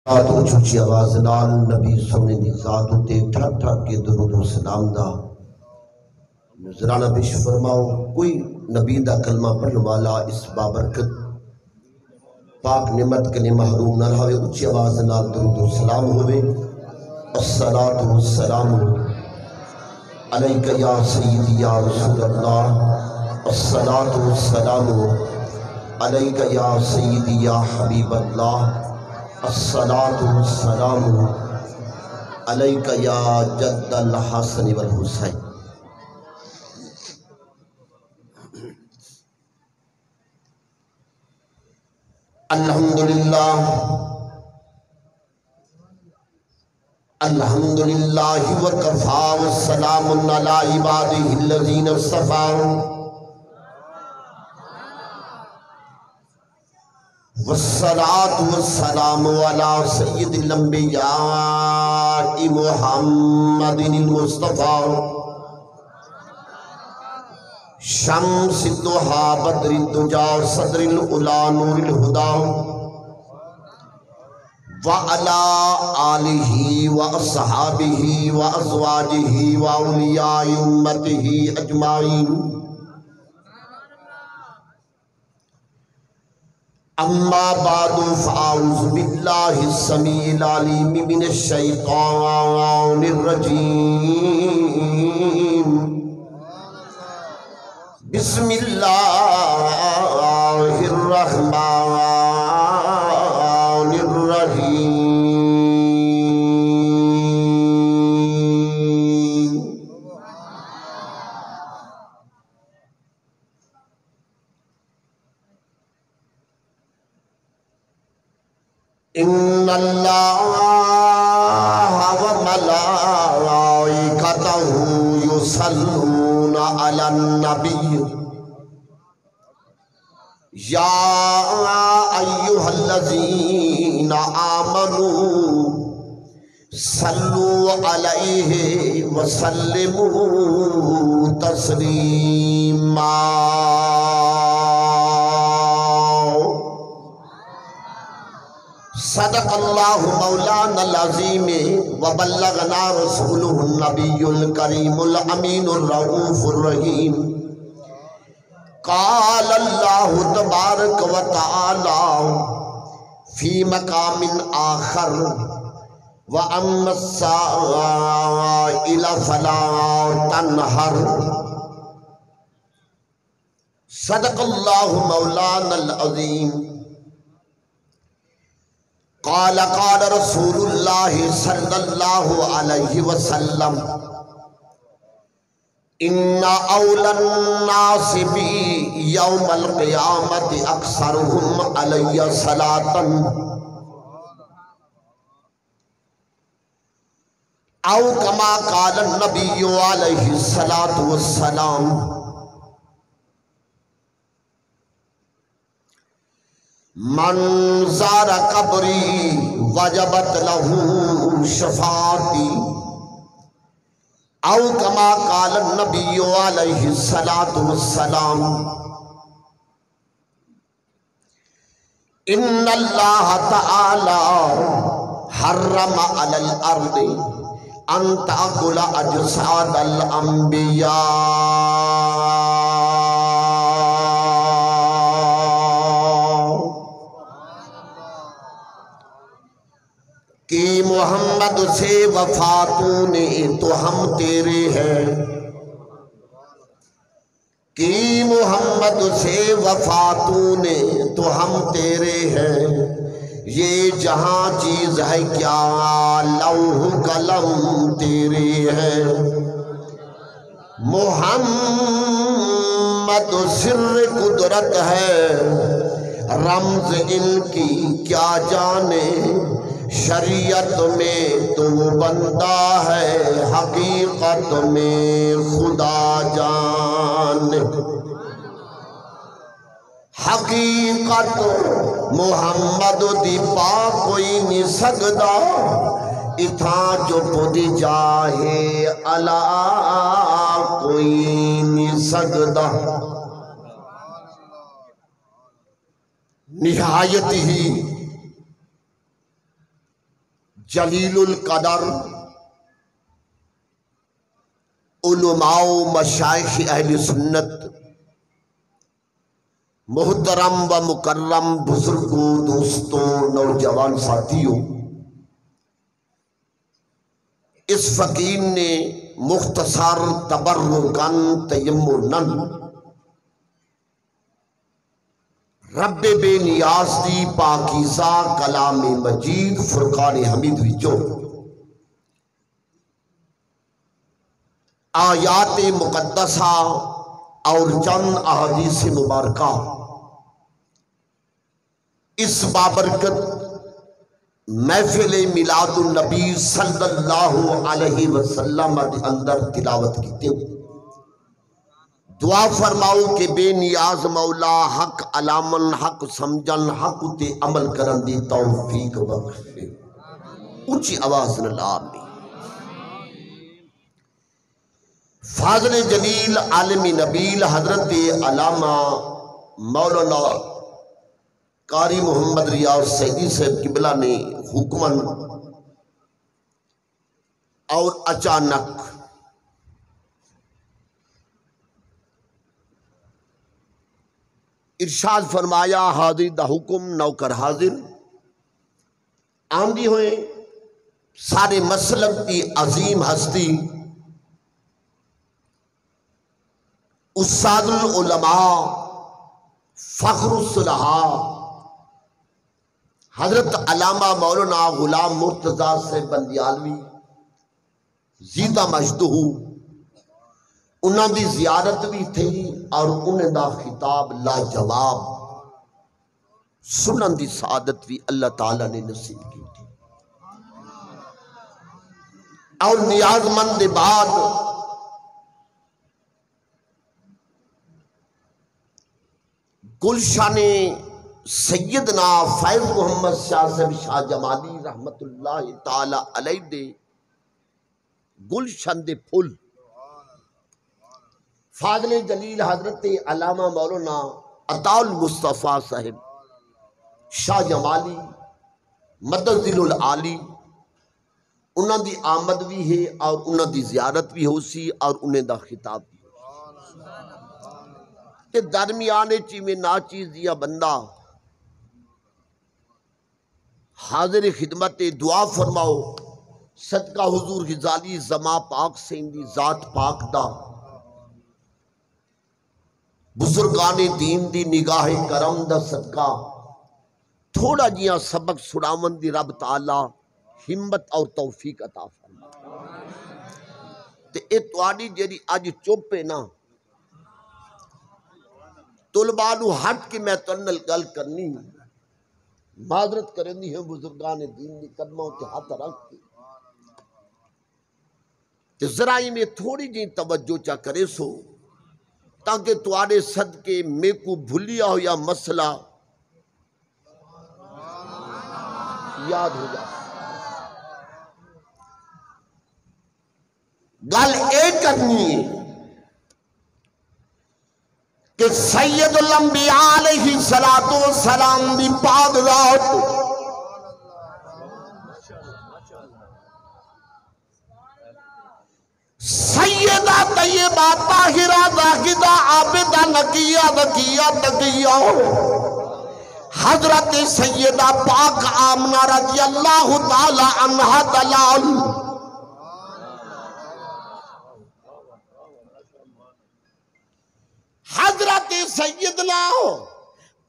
اچھی اچھی آواز نال نبی سونے دی ذات تے ٹھک ٹھک کے درود و سلام دا نذرانہ پیش فرماؤ۔ کوئی نبی دا کلمہ پڑھنے والا اس بابرکت پاک نعمت کے لیے محروم نہ رہے۔ اچھی آواز نال درود و سلام ہوئے۔ الصلاۃ والسلام علیک یا سیدی یا رسول اللہ، الصلاۃ والسلام علیک یا سیدی یا حبیب اللہ، الصلاۃ والسلام علیک یا جد الحسن والحسین۔ الحمدللہ الحمدللہ وکفا والسلام علی عبادہ الذین اصطفیٰ، والصلاة والسلام علی سید الانبیاء محمد المصطفیٰ، شمس الضحیٰ بدر الدجا صدر العلا نور الہدا، وعلى آلہ واصحابہ وازواجہ واولیاء امتہ اجمعین۔ اما بعد فاعوذ باللہ السمیع العلیم من الشیطان الرجیم، بسم اللہ الرحمن الرحیم۔ ان اللہ وملائکتہ یصلون علی النبی، یا ایہا الذین آمنوا صلوا علیہ وسلموا تسلیما۔ صدق اللہ مولانا العظیم وبلغنا رسولہ النبی الکریم الامین الرؤوف الرحیم۔ قال اللہ تبارک و تعالی فی مقام آخر، وَأَمَّا السَّائِلَ فَلَا تَنْهَرْ۔ صدق اللہ مولانا العظیم۔ قال قال رسول اللہ صلی اللہ علیہ وسلم، ان اول الناس بی یوم القیامت اکثرهم علی صلاۃ، او کما قال النبی علیہ الصلاۃ والسلام، من زار قبری وجبت له شفاعتی، او کما قال النبی علیہ الصلاۃ والسلام، ان اللہ تعالی حرم علی الارض ان تأکل اجساد الانبیاء، کہ محمد سے وفاتوں نے تو ہم تیرے ہیں، کہ محمد سے وفاتوں نے تو ہم تیرے ہیں، یہ جہاں چیز ہے کیا لوح قلم تیرے ہیں، محمد سر قدرت ہے رمز ان کی کیا جانے، شریعت میں تو بندہ ہے حقیقت میں خدا جان، حقیقت محمد دی پا کوئی نہیں سکدا، اتھاں جو پودی جاہے علا کوئی نہیں سکدا۔ نہایت ہی جلیل القدر علماء و مشائخ اہل سنت، محترم و مکرم بزرگوں، دوستوں، نوجوان ساتھیوں، اس فقیر نے مختصر تبرکاً تیمناً رب بے نیاز دی پاکیزہ کلام مجید فرقان حمید وچوں آیات مقدسہ اور چند احادیث مبارکہ اس بابرکت محفل میلاد النبی صلی اللہ علیہ وسلم دے اندر تلاوت کیتے ہو۔ دعا فرماؤ کہ بے نیاز مولا حق علامن حق سمجھن حق تے عمل کرن دی توفیق بخشے۔ اونچی آواز نال آمین۔ فاضل جلیل عالم نبیل حضرت علامہ مولانا قاری محمد ریاض سیدی صاحب قبلہ نے حکمن اور اچانک ارشاد فرمایا حاضر دا حکم نوکر حاضر، آمدی ہوئے سارے مسلک کی عظیم ہستی استاد العلماء فخر الصلحاء حضرت علامہ مولانا غلام مرتضیٰ سے بندیالوی زیدہ مجدہ، انہاں دی زیارت بھی تھی اور انہیں دا خطاب لاجواب سنن دی سعادت بھی اللہ تعالیٰ نے نصیب کی تھی۔ اور نیاز مند بعد گلشن سیدنا فیض محمد شاہ صاحب شاہ جمالی رحمت اللہ تعالی علیہ دے گلشن دے پھل فاضل جلیل حضرت علامہ مولانا عطا المصطفیٰ صاحب شاہ جمالی مدد ذل العالی انہاں دی آمد بھی ہے اور انہاں دی زیارت بھی ہو سی اور انہیں دا خطاب بھی کہ درمیانے چی میں نا چیز دیا بندہ حاضر خدمت دعا فرماؤ صدقہ حضور غزالی زما پاک سے اندی ذات پاک دا بزرگان دین دی نگاہ کرم دا صدقہ تھوڑا جیاں سبق سڑاون دی رب تعالی ہمت اور توفیق عطا فرما۔ تے اے توانی جیڑی آج چوپے نا طلباء نو ہٹ کے میں تنل گل کرنی معذرت کرنی ہے بزرگان دین دی قدموں کے ہاتھ رکھ کے تے ذرائی میں تھوڑی جی توجہ چا کرے سو تاکہ تواڈے صدقے میں کو بھولیا ہو یا مسئلہ یاد ہو جائے۔ گل ایک کرنی ہے کہ سید الانبیاء علیہ السلام دی پاک ذات سیدہ طیبہ طاہرہ زاہدہ عابدہ نقیہ ذکیہ تقیہ حضرت سیدہ پاک آمنہ رضی اللہ تعالی عنہا دلال حضرت سیدنا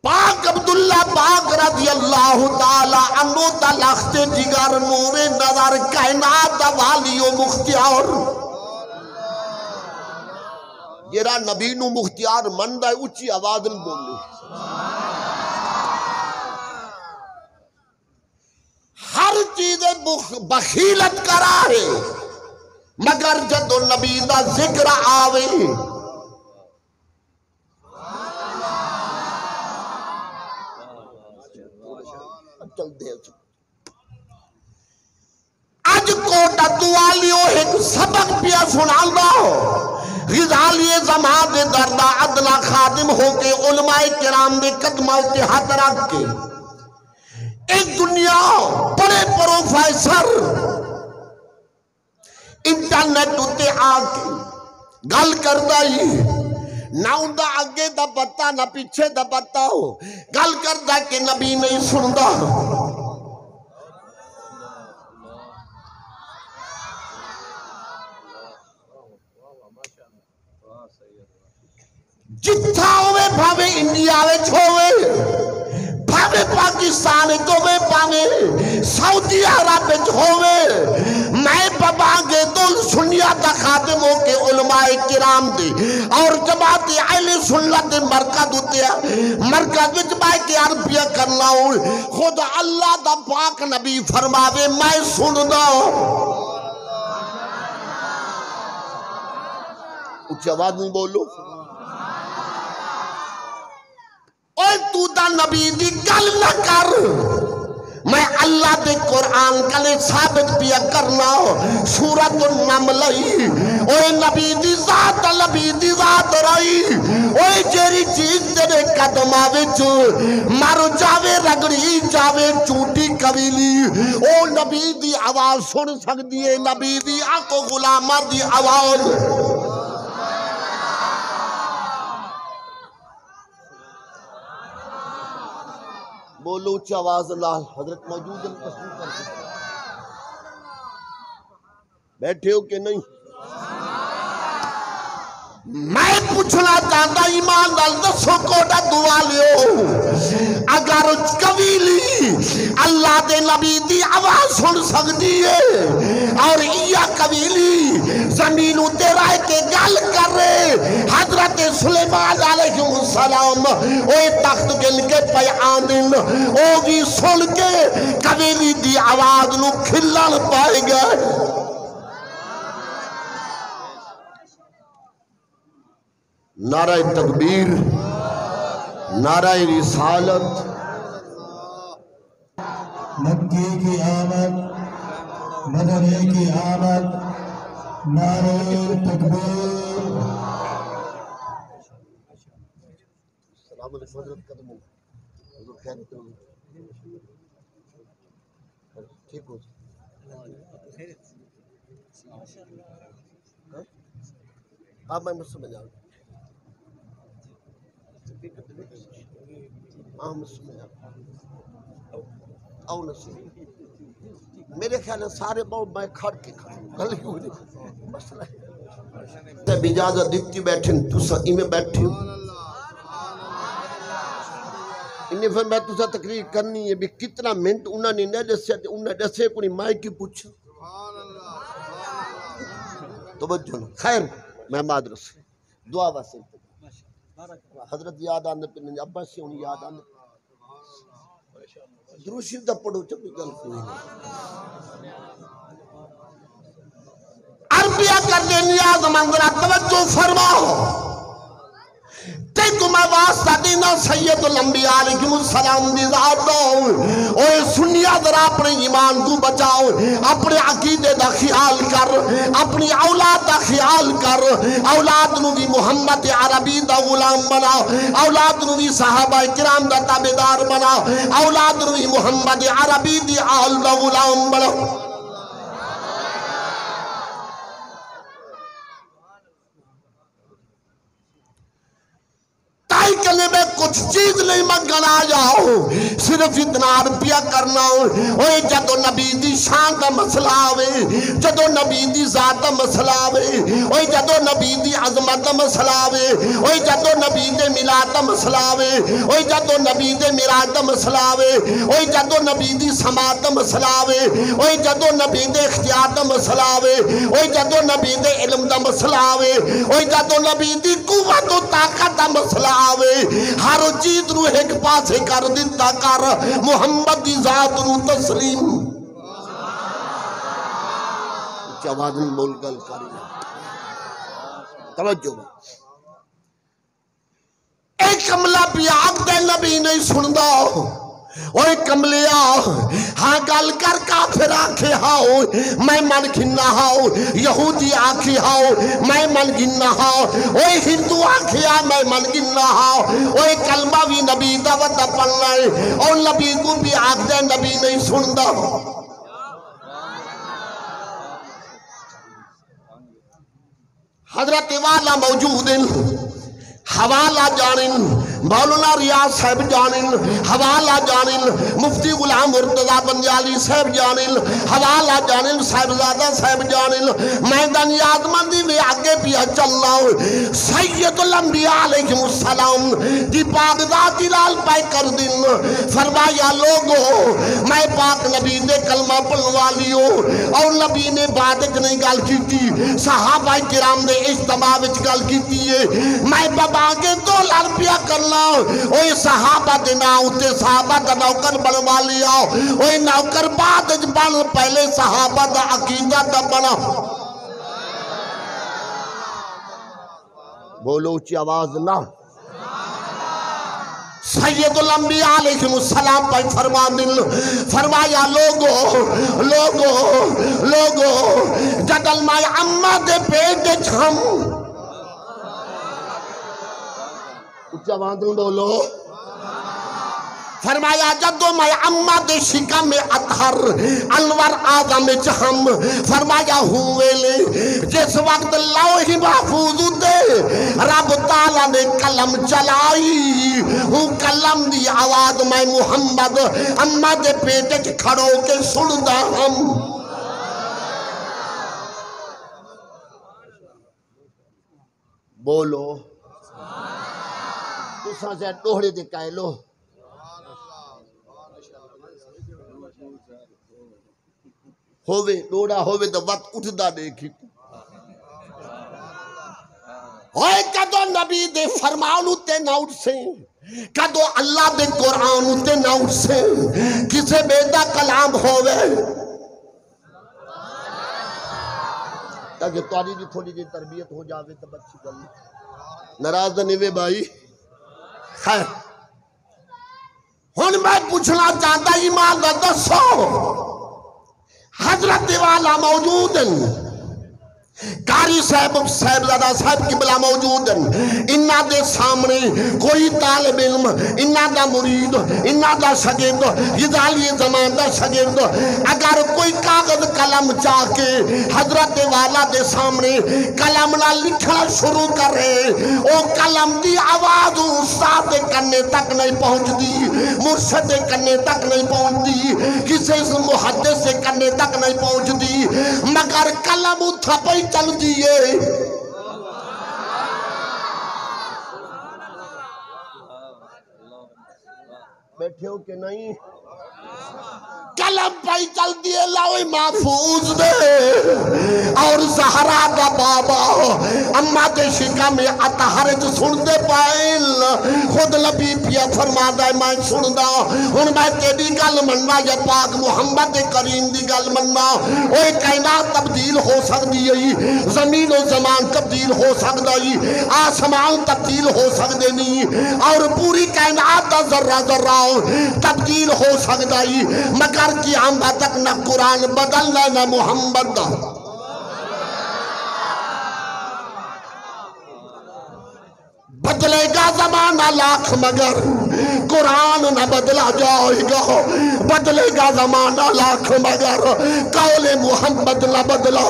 پاک عبداللہ پاک رضی اللہ تعالی عنہ دلخت جگر نور نظر کائنات والی و مختیار جیرا نبی نو مختیار مندہ اچھی آواز بولے ہر چیز بخیلت کرا ہے مگر جدو نبی دا ذکر آوے اج کوٹا دوالیو ایک سبق پیا سنال داؤ غزالی زمان دے دردہ عدلہ خادم ہو کے علماء کرام دے قدمہ تے ہاتھ رکھ کے ایک دنیا بڑے پروفیسر انٹرنیٹ اتے آکے گل کردہ ہی نہ اندہ آگے دا پتا نہ پیچھے دا پتا ہو گل کردہ کہ نبی نہیں سندہ جتھا ہوئے بھاوے انڈیا وے چھوئے بھاوے پاکستان ہوئے بھاوے سعودی عرب ہوئے میں بابانگے دل سنیاتا خاتم ہو کے علماء کرام دے اور جماعت اہل سنت مرکز ہوتے ہیں مرکز وچ کے عربیہ کرنا ہوں خود اللہ دا پاک نبی فرماوے میں سننا اچھی آواز نہیں بولو اوہ تو دا نبی دی گل نہ کر میں اللہ دے قرآن کلے ثابت پیا کرنا سورۃ النمل اوہ نبی دی ذات رہی اوہ جیری چیز تیرے قدم آوچ مر جاوے رگڑی جاوے چونٹی قبیلی اوہ نبی دی آواز سن سکتی ہے نبی دی آنکھ غلامہ دی آواز بولو اچھی آواز اللہ حضرت موجود ہیں تسلیم کر کے بیٹھے ہو کہ نہیں میں پوچھنا چاہتا ایمان دل دسو کوٹا دعا لیو اگر قبیلی اللہ دے نبی دی آواز سن سکتی ہے اور یہ قبیلی زمینوں تیرا کے گل کر رہے حضرت سلیمان علیہ السلام اوہ تخت گل کے پیان دن اوہ بھی سن کے قبیلی دی آواز نو کھلن پائے گئے نعرہ تکبیر نعرہ رسالت مکی کی آمد مدنی کی آمد نعرہ تکبیر سلام علیکم حضرت قدم حضور خیر کرو ٹھیک ہو آپ میں مجھ سمجھ آؤں میرے خیال ہے سارے بہت میں کھڑ کے کھڑوں مسئلہ ہے اجازت دیتی بیٹھیں تُسا میں بیٹھیں انہیں پھر میں تُسا تقریر کرنی ہے بھی کتنا منٹ انہوں نے نہیں دسے کوئی مائی کی پوچھا توجہ نا خیر میں مادرس دعا واسے حضرت یاد آنے پہ نہیں ابا سے انہیں یاد آنے دروشی دا پڑھو چکو گل کوئی نہیں عربیہ کرنے نیاز منظرہ توجہ فرماؤ تیکو میں واسطہ دینا سید الانبیاء علیہ السلام دی ذات دو اوہ سنیا در اپنے ایمان کو بچاؤ اپنے عقیدے دا خیال کر اپنی اولاد دا خیال کر اولاد نو بھی محمد عربی دا غلام بناؤ اولاد نو بھی صحابہ کرام دا تابدار بناؤ اولاد نو بھی محمد عربی دی آل دا غلام بناؤ کرنے میں کچھ چیز نہیں مگنا جاؤ صرف اتنا عربیہ کرنا ہو جدو نبی دی شان دا مسئلہ آوے جدو نبی دی ذات دا مسئلہ آوے جدو نبی دی عظمت دا مسئلہ آوے جدو نبی دے ملاد دا مسئلہ آوے جدو نبی دے میراج دا مسئلہ آوے جدو نبی دی سماعت دا مسئلہ آوے جدو نبی دے اختیار دا مسئلہ آوے جدو نبی دے علم دا مسئلہ آوے جدو نبی دی قوت و طاقت دا مسئلہ آوے ہر چیز رو ایک پاسے کر دیتا کر محمد دی ذات رو تسلیم جواد نہیں بول گل کری توجہ ایک عملہ بھی آگ دے نبی نہیں سن دو اوے کملیا ہاں گل کر کافر آکھے ہاؤ میں من گھننا ہاؤ یہودی آکھے ہاؤ میں من گھننا ہاؤ اوے ہندو آکھے ہاؤ میں من گھننا ہاؤ اوے کلمہ بھی نبی دعوت پڑھنا ہے اور نبی کو بھی آکھ دے نبی نہیں سندا حضرت والا موجود ہیں حوالہ جانن مولانا ریاض صاحب جانن حوالہ جانن مفتی غلام مرتضیٰ بنجالی صاحب جانن حوالہ جانن صاحبزادہ صاحب جانن میدان یادمندی میں آگے پیا چل رہا ہوں سید الانبیاء علیہ السلام دی پاک ذات لال پائے کر دن فرمایا لوگو میں پاک نبی نے کلمہ پڑھوا لیو اور نبی نے بعد ایک نہیں گل کی تھی صحابہ کرام نے اجتماع وچ گل کی تھی میں بابا آگے $2 کرنا اوہ صحابہ دینا ہوتے صحابہ دا نوکر بنوا لیا اوہ نوکر بعد بن پہلے صحابہ دا عقیدہ دا بنا بولو اچھی آواز نہ سید الانبیاء علیہ السلام پر فرمایا لوگو جدل مائی اممہ دے پیٹ چھم اچھا باندھن بولو فرمایا جدو میں اممہ دے شکا میں اطہر انور آدم چہم فرمایا ہوئے لے جس وقت لوح محفوظ دے رب تعالیٰ نے کلم چلائی ہوں کلم دی آواز میں محمد اممہ دے پیٹے کھڑو کے سڑدہ ہم بولو تُساں سے ڈوڑے دے کہے لو ہووے ڈوڑا ہووے تو وقت اٹھدا دیکھی ہوئے کدو نبی دے فرمانو تے نہ اٹھ سے کدو اللہ دے قرآنو تے نہ اٹھ سے کسے بیدہ کلام ہووے تاکہ تواری جی تھوڑی جی تربیت ہو جاوے تب اچھی گل ناراض نہیں بھائی خیر ہن میں پوچھنا چاہتا ایمان دا دسو حضرت والا موجود ہیں قاری صاحبزادہ صاحب قبلہ موجود ہیں انہاں دے سامنے کوئی طالب علم انہاں دا مرید انہاں دا شاگرد یزالی زمان دا شاگرد اگر کوئی کاغذ قلم چاہ کے حضرت والا دے سامنے کلم نہ لکھنا شروع کرے او کلم دی آواز استاد کرنے تک نہیں پہنچ دی مرشد کرنے تک نہیں پہنچ دی کسی محدث سے کرنے تک نہیں پہنچ دی مگر کلم تھپئی چل دیئے بیٹھے ہو کہ نہیں کلم پائی چل دیئے لاؤ محفوظ دے اور زہرا دا بابا اممہ دے شکا میں اتحرج سن دے پائل خود نبی پیا فرما دے میں سن دا ان میں تیری گل مننا یا پاک محمد کریم دی گل مننا اوہ کائنات تبدیل ہو سکتی ہے زمین و زمان تبدیل ہو سکتی ہے آسمان تبدیل ہو سکتے نہیں اور پوری کائنات دا ذرہ ذرہ تبدیل ہو سکتا ہے مگر قیامت تک نہ قرآن بدلنا نہ محمد دا بدلے گا زمانہ لاکھ مگر قرآن نہ بدلا جائے گا بدلے گا زمانہ لاکھ مگر قول محمد نہ بدلا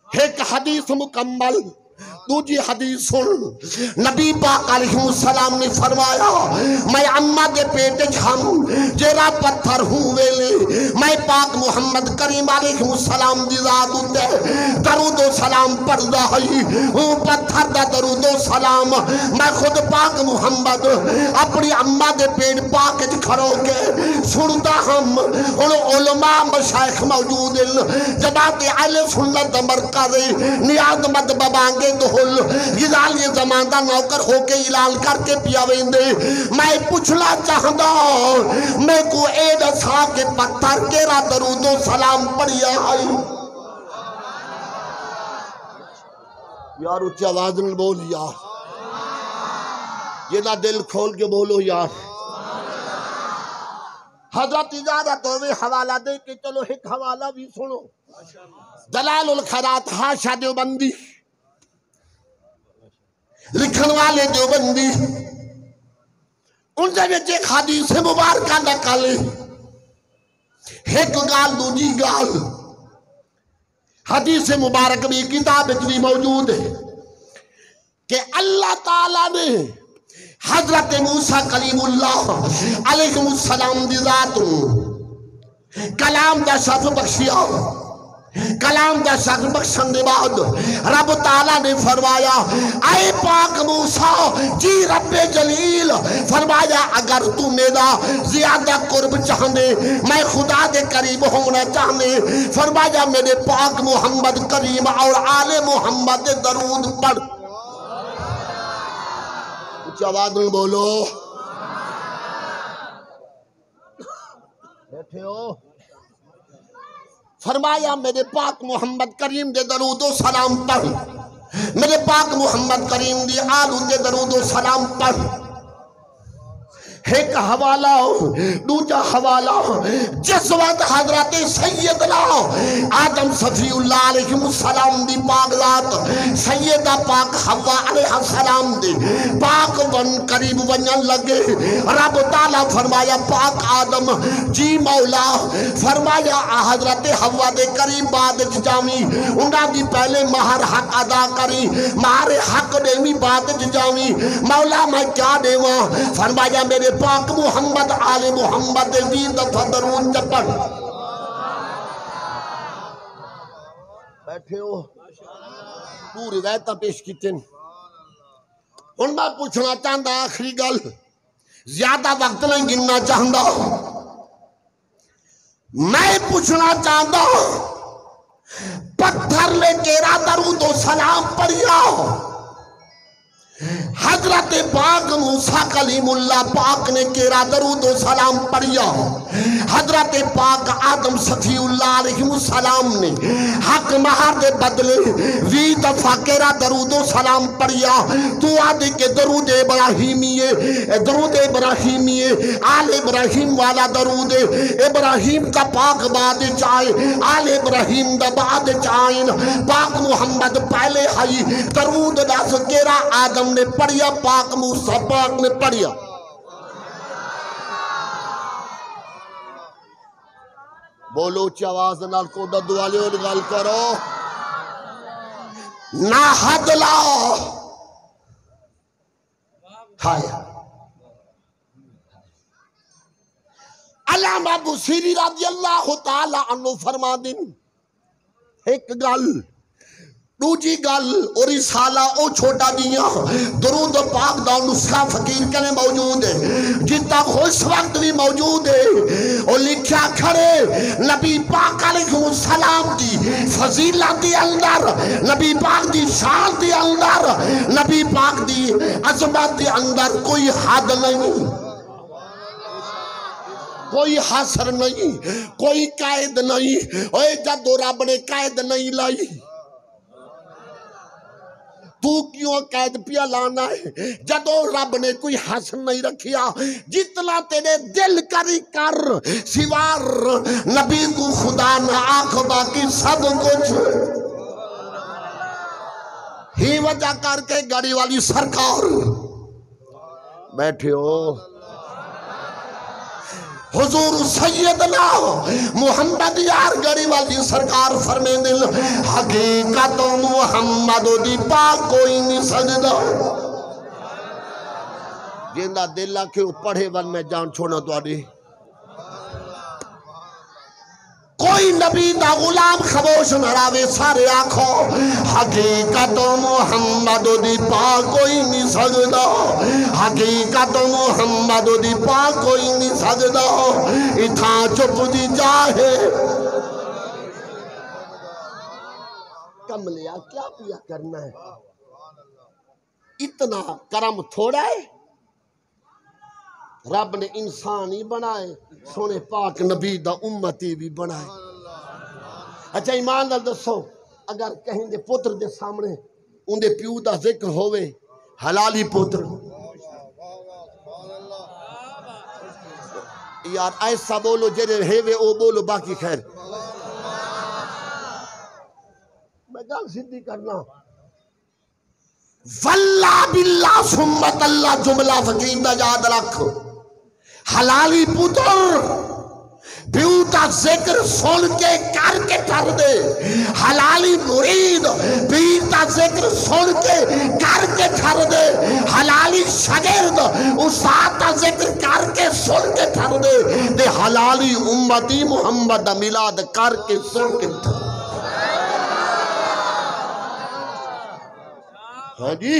ایک حدیث مکمل دوجی حدیث سن نبی پاک علیہ السلام نے فرمایا میں اممہ دے پیٹے ہم جیرا پتھر ہوئے لے میں پاک محمد کریم علیہ السلام دی ذات ہوتے درود و سلام پڑھ رہی ہوں پتھر دا درود و سلام میں خود پاک محمد اپنی اممہ دے پیٹ پاک کھڑو کے سنتا ہم ان علماء مشایخ موجود جماعت اہل سنت مرکز نیاز مد ببانگے دہل یزالی زمان دا نوکر ہو کے اعلان کر کے پیاویں دے میں پوچھنا چاہتا میں کو اید سا کے پتھر کے را درود و سلام پڑھیا آئی یار اچھی آواز نے بولیا یہ نہ دل کھول کے بولو یار حضرت اجازت ہوئے حوالہ دے کے چلو ایک حوالہ بھی سنو دلال الخیرات حاشا دیوبندی لکھن والے دیوبندی ان سے بچے حدیث مبارکہ نکالے ایک گال دوجی گال حدیث مبارک بھی کتاب بھی موجود ہے کہ اللہ تعالیٰ نے حضرت موسیٰ کلیم اللہ علیہ السلام دی ذات کلام دا شرف بخشیا کلام دا شرف بخشن دے بعد رب تعالیٰ نے فرمایا اے پاک موسیٰ جی رب جلیل فرمایا اگر تو میرا زیادہ قرب چاہنے میں خدا دے قریب ہونا چاہنے فرمایا میرے پاک محمد کریم اور آل محمد دے درود پڑھ آواز میں بولو بیٹھے ہو فرمایا میرے پاک محمد کریم دے درود و سلام پڑھ میرے پاک محمد کریم دی آل دے درود و سلام پڑھ ایک حوالہ دوجا حوالہ جس وقت حضرت سیدنا آدم صفی اللہ علیہ السلام دی پاک ذات سیدہ پاک حوا علیہ السلام دی پاک ون قریب ونن لگے رب تعالیٰ فرمایا پاک آدم جی مولا فرمایا حضرت حوا دے قریب بعد جامی انہاں دی پہلے مہر حق ادا کری مہر حق دیمی بعد جامی مولا میں کیا دیواں فرمایا میرے پاک محمد آل محمد دی دفع درون چپڑ بیٹھے ہو پوری روایتاں پیش کیتے ان میں پوچھنا چاہتا آخری گل زیادہ وقت نہیں گننا چاہتا میں پوچھنا چاہتا پتھر لے کیرا درود و سلام پڑھیا حضرت پاک موسیٰ کلیم اللہ پاک نے کیرا درود و سلام پڑھیا حضرت پاک آدم صفی اللہ علیہ السلام نے حق مہر دے بدلے وی دفعہ کیرا درود و سلام پڑھیا تو آدھے کے درود ابراہیمیے آل ابراہیم والا درود ابراہیم کا پاک بعد چاہے آل ابراہیم دا بعد چاہین پاک محمد پہلے آئی درود داس کیرا آدم نے پڑھیا پاک موسیٰ پاک نے پڑھیا بولو چی آواز نال کو دد والے اور گل کرو نہ حد لا ہائے علامہ بصیری رضی اللہ تعالیٰ عنہ فرما دن ایک گل دوجی گل اور رسالہ او چھوٹا دیا درود پاک دا نسخہ فقیر کنے موجود ہے جتا خوش وقت بھی موجود ہے اور لکھیا کھڑے نبی پاک علیہ السلام دی فضیلت دی اندر نبی پاک دی شان دی اندر نبی پاک دی عظمت دی اندر کوئی حد نہیں کوئی حسر نہیں کوئی قائد نہیں اے جدو رب نے قائد نہیں لائی تو کیوں قید پیا لانا ہے جدو رب نے کوئی حسن نہیں رکھیا جتنا تیرے دل کری کر سوار نبی کو خدا نہ آنکھ باقی سب کچھ ہی وجہ کر کے گاڑی والی سرکار بیٹھے ہو حضور سیدنا محمد یار گڑی والی سرکار فرمے دل حقیقت محمد دی پاک کوئی نہیں سجدہ جیندہ دل کے پڑھے ون میں جان چھوڑنا تو آدھی کوئی نبی دا غلام خبوش نراوے سارے آنکھوں حقیقت محمد دی پاک کوئی نہیں سجدہ حقیقت محمد دی پاک کوئی نہیں سجدہ اتھا چپ دی جاہے کملیا کیا پیا کرنا ہے اتنا کرم تھوڑا ہے رب نے انسان ہی بنائے سونے پاک نبی دا امتی بھی بنائے اچھا ایمان دل دسو اگر کہیں دے پتر دے سامنے ان دے پیو دا ذکر ہوئے حلالی پتر یار ایسا بولو جڑے ہے او بولو باقی خیر میں گل سیدھی کرنا واللہ باللہ سمت اللہ جملہ فقیر دا یاد رکھ حلالی پتر بیوتا ذکر سن کے کر کے ٹھر دے حلالی مرید بیوتا ذکر سن کے کر کے ٹھر دے حلالی شاگرد استاد کا ذکر کر کے سن کے ٹھر دے حلالی امتی محمد میلاد کر کے سن کے ٹھر دے ہاں جی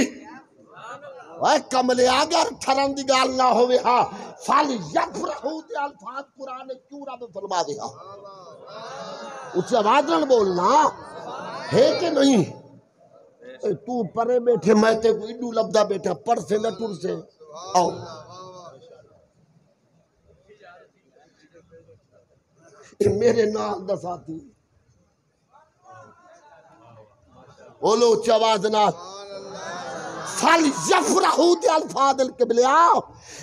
اے کملے اگر ٹھرن دی گال نہ ہوئے ہاں فال یفرحو دے الفاظ قرآن کیوں رب فرما دے ہاں اس سے آواز نہ بولنا ہے کہ نہیں تو پرے بیٹھے میں تے کو اڈو لبدا بیٹھا پر سے نہ ٹر سے آؤ میرے نال دا ساتھی بولو اچھی آواز نہ فال یفرحو دے الفاظ القبلیاء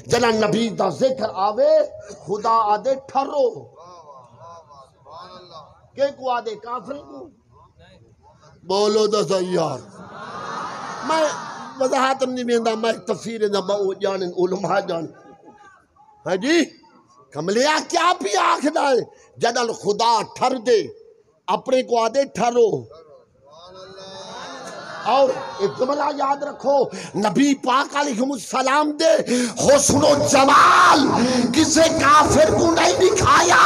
جنا نبی دا ذکر آوے خدا آدے ٹھرو کہ کو آدے کافر کو بولو دا سیار میں وضاحت نہیں بیندہ میں تفسیر دا باؤ جانن علماء جانن ہاں جی کملیا کیا بھی آخدا ہے جدل خدا ٹھر دے اپنے کو آدے ٹھرو اور ایک جملہ یاد رکھو نبی پاک علیہ السلام دے حسن و جمال کسے کافر کو نہیں دکھایا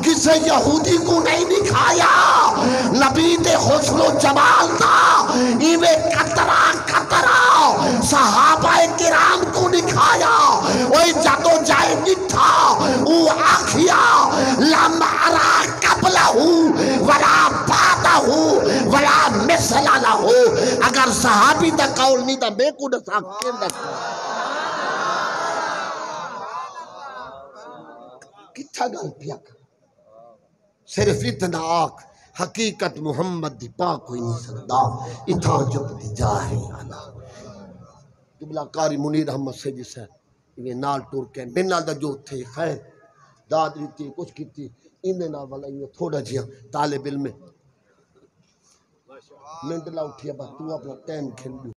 کسے یہودی کو نہیں دکھایا نبی دے حسن و جمال دا ایوے قطرہ قطرہ صحابہ کرام کو دکھایا وہی جدو جائے نٹھا او آخیا لم ارا قبلہ ولا بعدہ ولا مثل لہو اگر صحابی دا قول نہیں دا میں کو دسا کیم دسا کتھا گل پیا کر صرف اتنا آکھ حقیقت محمد دی پاک کوئی نہیں سکتا اتھا جب دی جاہی آنا جبلا قاری منیر احمد سے جس ہے یہ نال ٹور کے بن نال دا جو تھے خیر داد لیتی کچھ کیتی اندے نال والا یہ تھوڑا جیا طالب علم میں منٹ لا اٹھیا با تو اپنا ٹائم کھیل